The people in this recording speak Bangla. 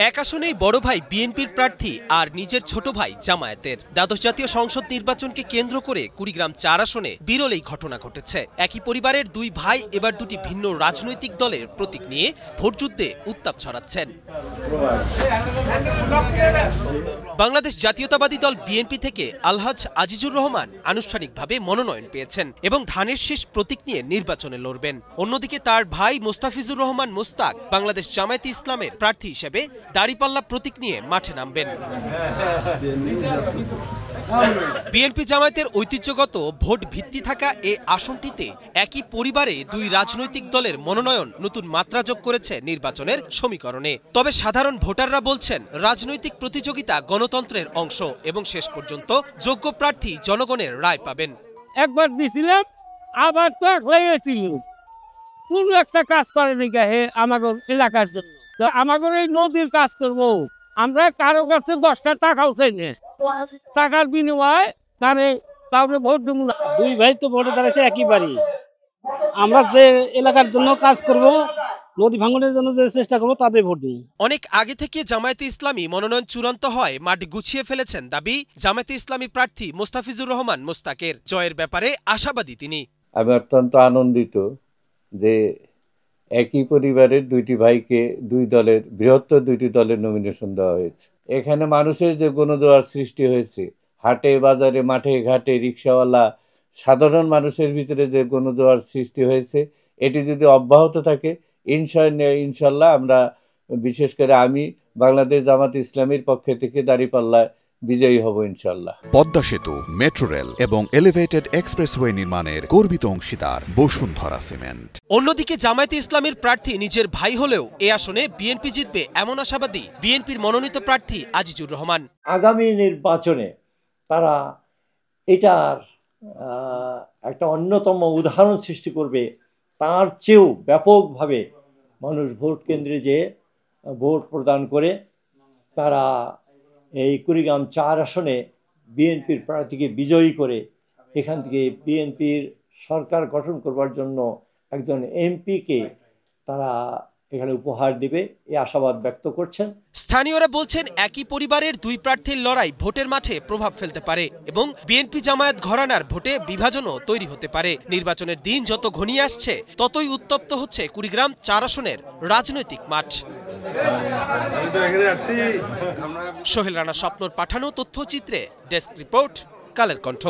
এক আসনেই বড় ভাই বিএনপির প্রার্থী আর নিজের ছোট ভাই জামায়াতের। দ্বাদশ জাতীয় সংসদ নির্বাচনকে কেন্দ্র করে কুড়িগ্রাম ৪ আসনে বিরল এই ঘটনা ঘটেছে। একই পরিবারের দুই ভাই এবার দুটি ভিন্ন রাজনৈতিক দলের প্রতীক নিয়ে ভোটযুদ্ধে উত্তাপ ছড়াচ্ছেন। বাংলাদেশ জাতীয়তাবাদী দল বিএনপি থেকে আলহাজ আজিজুর রহমান আনুষ্ঠানিকভাবে মনোনয়ন পেয়েছেন এবং ধানের শীষ প্রতীক নিয়ে নির্বাচনে লড়বেন। অন্যদিকে তার ভাই মোস্তাফিজুর রহমান মোস্তাক বাংলাদেশ জামায়াতে ইসলামের প্রার্থী হিসেবে দাড়িপাল্লা প্রতীক নিয়ে মাঠে নামবেন। বিএনপি জামায়াতের ঐতিহ্যগত ভোট ভিত্তি থাকা এ আসনটিতে একই পরিবারে দুই রাজনৈতিক দলের মনোনয়ন নতুন মাত্রা যোগ করেছে নির্বাচনের সমীকরণে। তবে সাধারণ ভোটাররা বলছেন, রাজনৈতিক প্রতিযোগিতা গণতন্ত্রের অংশ এবং শেষ পর্যন্ত যোগ্য প্রার্থী জনগণের রায় পাবেন। একবার দিছিলাম, আবার তো হয়েছিল, কোনো একটা কাজ করেনি হে আমাদের এলাকার জন্য। তো আমাদের এই নদীর কাজ করবো, আমরা কারো কাছে 10টা টাকাও চাই না, টাকার বিনিময়ে কাউকে ভোট দেবো না। দুই ভাই তো ভোটে দাঁড়াইছে একইবারই। আমরা যে এলাকার জন্য কাজ করব, নদী ভাঙনের জন্য যে চেষ্টা করবো, তাদের ভোট দেব। অনেক আগে থেকে জামায়াতে ইসলামী মনোনয়ন চূড়ান্ত হয় মাঠ গুছিয়ে ফেলেছেন দাবি জামায়াতে ইসলামী প্রার্থী মোস্তাফিজুর রহমান মোস্তাকের। জয়ের ব্যাপারে আশাবাদী তিনি। আমি অত্যন্ত আনন্দিত যে একই পরিবারের দুইটি ভাইকে বৃহত্তর দুইটি দলের নমিনেশন দেওয়া হয়েছে। এখানে মানুষের যে গণজোয়ার সৃষ্টি হয়েছে, হাটে বাজারে মাঠে ঘাটে রিক্সাওয়ালা সাধারণ মানুষের ভিতরে যে গণজোয়ার সৃষ্টি হয়েছে, এটি যদি অব্যাহত থাকে ইনশাল্লাহ আমরা, বিশেষ করে আমি বাংলাদেশ জামাত ইসলামীর পক্ষে থেকে দাঁড়িপাল্লায় বিজয়ী হব ইনশাল্লাহ। পদ্মা সেতু, মেট্রো রেল এবং এলিভেটেড এক্সপ্রেসওয়ে নির্মাণের গর্বিত অংশীদার বসুন্ধরা সিমেন্ট। অন্যদিকে জামায়াতে ইসলামীর প্রার্থী নিজের ভাই হলেও এ আসনে বিএনপি জিতবে এমন আশাবাদী বিএনপির মনোনীত প্রার্থী আজিজুর রহমান। আগামী নির্বাচনে তারা এটার একটা অন্যতম উদাহরণ সৃষ্টি করবে, তার চেয়েও ব্যাপকভাবে মানুষ ভোট কেন্দ্রে যে ভোট প্রদান করে তারা এই কুড়িগ্রাম ৪ আসনে বিএনপির প্রার্থীকে বিজয়ী করে এখান থেকে বিএনপির সরকার গঠন করবার জন্য একজন এমপিকে তারা এখানে উপহার দেবে, এই আশাবাদ ব্যক্ত করছেন। স্থানীয়রা বলছেন, একই পরিবারের দুই প্রার্থীর লড়াই ভোটের মাঠে প্রভাব ফেলতে পারে এবং বিএনপি জামায়াত ঘরানার ভোটে বিভাজনও তৈরি হতে পারে। নির্বাচনের দিন যত ঘনিয়ে আসছে ততই উত্তপ্ত হচ্ছে কুড়িগ্রাম ৪ আসনের রাজনৈতিক মাঠ। সোহেল রানা স্বপ্নর পাঠানো তথ্যচিত্রে ডেস্ক রিপোর্ট, কালের কণ্ঠ।